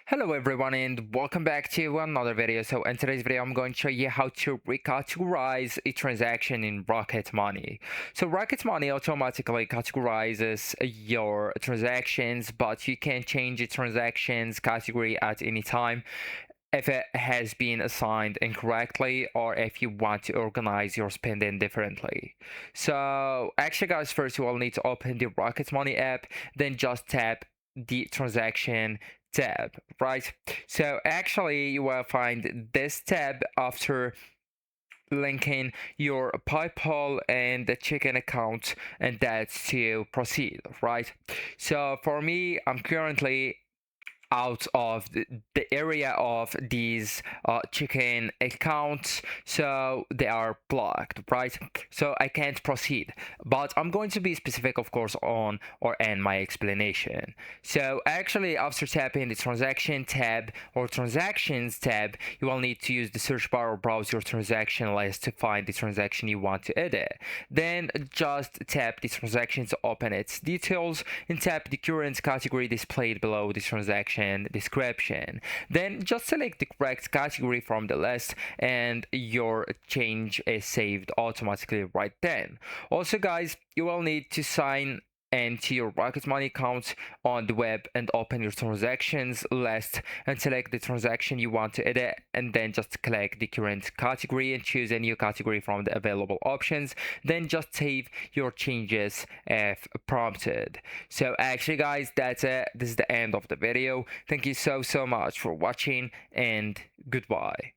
Hello everyone and welcome back to another video. So in today's video I'm going to show you how to recategorize a transaction in Rocket Money. So Rocket Money automatically categorizes your transactions, but you can change the transactions category at any time if it has been assigned incorrectly or if you want to organize your spending differently. So actually guys, first you will need to open the Rocket Money app, then just tap the transaction tab, right? So actually you will find this tab after linking your PayPal and the checking account, and that's to proceed, right? So for me, I'm currently out of the area of these chicken accounts, so they are blocked, right? So I can't proceed, but I'm going to be specific of course on or end my explanation. So actually after tapping the transaction tab or transactions tab, you will need to use the search bar or browse your transaction list to find the transaction you want to edit. Then just tap the transaction to open its details and tap the current category displayed below the transaction description. Then just select the correct category from the list and your change is saved automatically right then. Also guys, you will need to sign into your Rocket Money account on the web and open your transactions list and select the transaction you want to edit, and then just click the current category and choose a new category from the available options. Then just save your changes if prompted. So actually guys, that's it. This is the end of the video. Thank you so much for watching and goodbye.